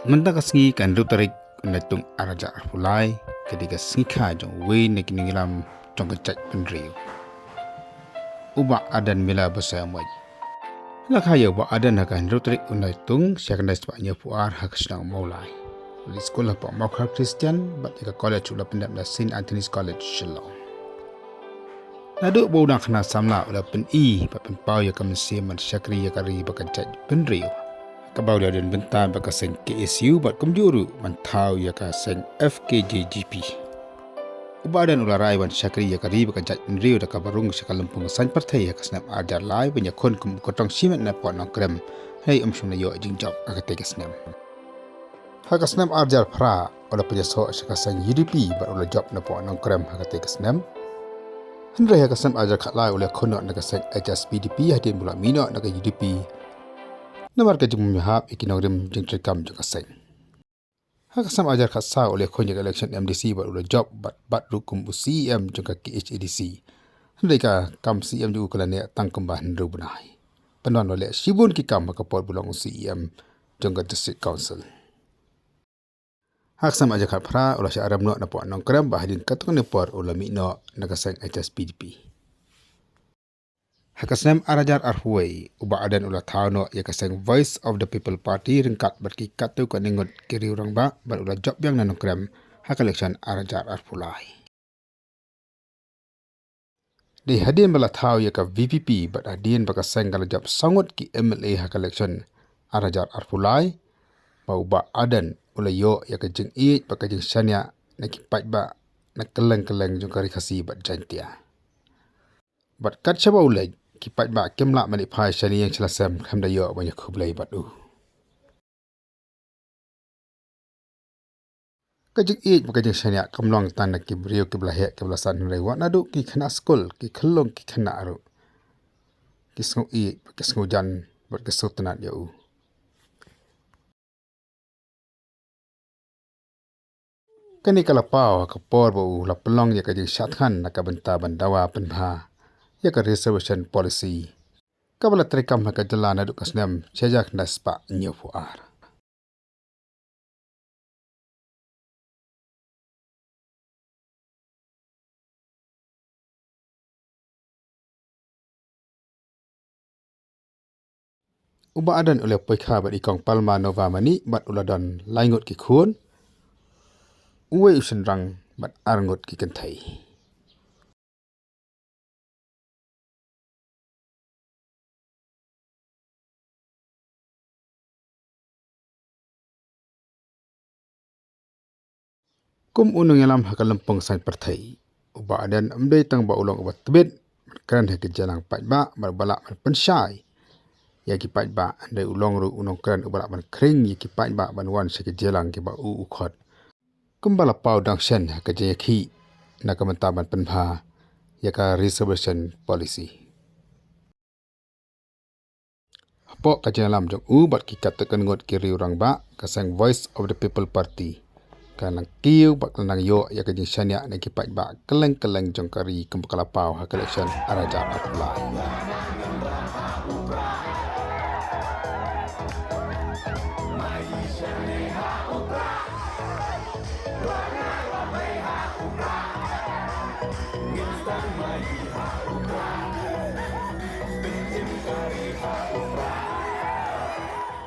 Mentang kasngi kan rutarik natung araja arpulai ketika singka jong wei nekiningilam jong kecak penriu. Uba adan mila besar mai. Lakaya uba adan akan rutarik unatung siakan sebabnya puar hak senang maulai. Di sekolah Pak Maukar Christian bat jika college ulah pendap na St. Anthony's College Shillong. Naduk bau nak kena samla ulah pen-i bat penpau ya kamsi man syakri ya kari bakajat penriu. Kabau dia dan bentar baka seng KSU bat kumjuru mantau ya ka seng FKJGP. Ubadan ularai wan syakri ya kari baka jat penriu da kabarung syakal lempung san partai ya kasnap ajar lai banyak kon kotong simet na pot nang krem. Hei umsum na yo jing job akate kasnam. Hakasnam ajar pra ola penyaso syakal seng UDP bat ola job na pot nang krem akate kasnam. Hendrai hakasnam ajar kat lai oleh konok na kaseng HSP PDP hadin mula minok na ka UDP. Namar ka jum mihap ikinogrim jeng trekam juga seng. Hakasam ajar khasa oleh konjak election MDC bat ula job bat rukum CM jengka KHADC. Hendai ka kam CM juga kelane tang kembah hendru benai. Penuan oleh sibun ki kam makapor bulang CM jengka district council. Hakasam ajar khat pra olah syaram nok napok nongkram bahadin katung nepor olah mikno nakaseng HSPDP. Hakasnam arajar arhuai uba adan ulah thano ya kaseng Voice of the People Party ringkat berki katu ka ningot kiri urang ba bar ulah job yang nanokram hak election arajar arpulai. Di hadin bala thau ya ka VPP bat hadin baka seng kala job sangut ki MLA hak election arajar arpulai ba uba adan ulah yo ya ka jeng i baka jeng syania nak pat ba nak keleng-keleng jong kari khasi bat jantia. Bat kat syaba ulai kipat ba kemla mani phai shani yang celasam kham dayo banyak khublai batu. Kajik ij bakajik shani kamlong tan nak kibriyo kiblahe kiblasan rewa nadu ki khana skul ki khlong ki khana aru. Ki sngu ij ki sngu jan bat ki sutanat yo. Kani kala pau ka por bo la pelong ya kajik syathan nak benta bandawa penbha. Ya ka reservation policy. Kabala trekam haka jalan aduk kasnam sejak naspa nyofuar. Uba adan oleh poikha bat ikong Palma Nova Mani bat uladon laingut ki khun. Uwe usen rang bat arngut ki kentai. Kum unung yalam haka lempung san partai. Uba adan amdai tang ba ulong ubat tebet. Keran haka janang pat ba balak man pensyai. Ya ki pat ba andai ulong ru unong keran ubalak man kering ya ki pat ba banwan syaki jelang ki ba ukhot. Kum bala pau dang shen haka jaya ki nak mentaban penbha ya ka reservation policy. Pok kajian alam jong bat ki katakan ngot kiri orang ba kasang Voice of the People Party. Kanang kiu bak kanang yo ya kajing syania na kipat ba keleng-keleng jong kari kembakalapau hak election araja apulai.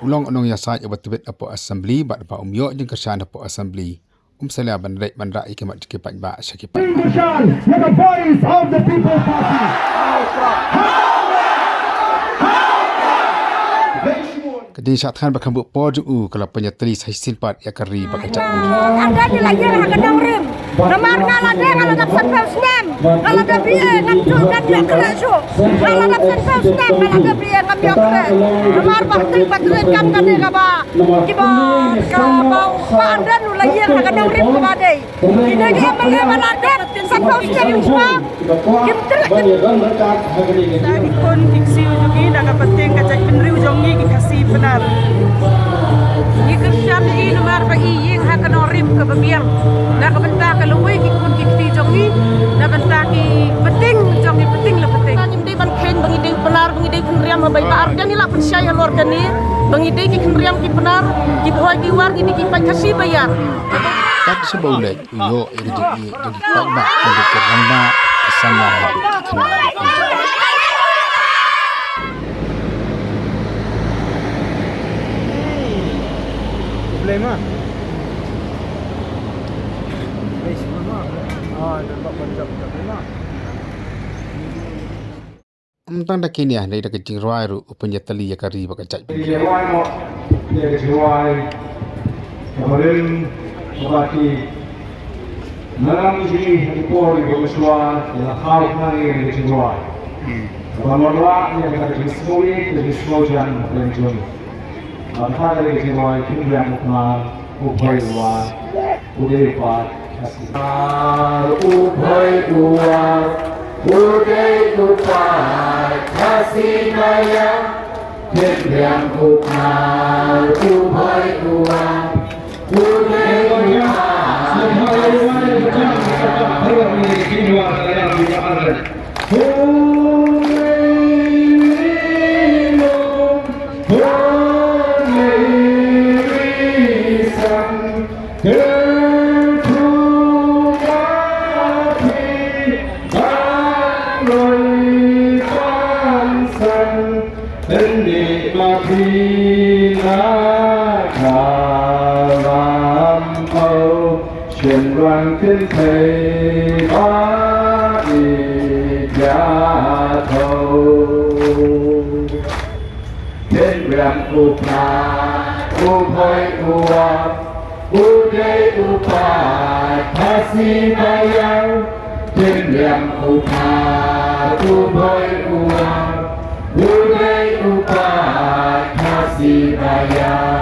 Ulong onong ya saat ubat tebet apo assembly bat ba umyo jeng kersan apo assembly salia bandrek bandra ikemat kipat ba syakipat. The voice of the people party. Kadin syathan bakam bu po ju kala penyatri saisin pat ya kari bakajat. Anda di lagi lah kadang rem. Namar ngalade kalau dapat snem. Kalau ada biaya ngambil ngambil kerja. Kalau dapat snem kalau ada biaya ngambil kerja. Namar patri kam kade kaba. Kiba kaba anda nu lagi lah kadang rem kabade. Ini dia mengalade satu snem semua. Kita Tadi kon fiksi ujugi dah penting kacak penri ujongi kasih benar. Ikersyam ini nomor bagi yang hak norim ke bebiang. Nak bentar kalau we kikun kikti jongi, nak bentar ki penting jongi penting le penting. Ini ban ken bagi benar bagi penriam baik argan ni lah percaya luar gani bangide ki kenriam ki benar ki boy ki war gini ki kasih bayar tak sebau lek yo jadi pak ba untuk keramba sama Problema. Nampak banyak problema. Amtang da kini ah dari kecing ruai ru penjatali ya kari bakacai. Jadi ruai mo, dia ruai. Kemarin sebati malam ini impor di Mesua, yang hal nangi di ruai. Kalau ruai yang kita di semua jangan pelanjut. Antara dari ruai kita yang mukna, upai ruai, udai pat. Upai ruai. Budai tupai kasih bayang Yang uknar ubai uang Budai tupai Chuyện đoàn kinh thầy bá đi gia thầu Đến việc ụ phá, ụ hơi ụ ạp Ụ đầy ụ phá, thá si bayang Đến việc ụ phá, ụ hơi ụ ạp Ụ đầy ụ phá, thá si bayang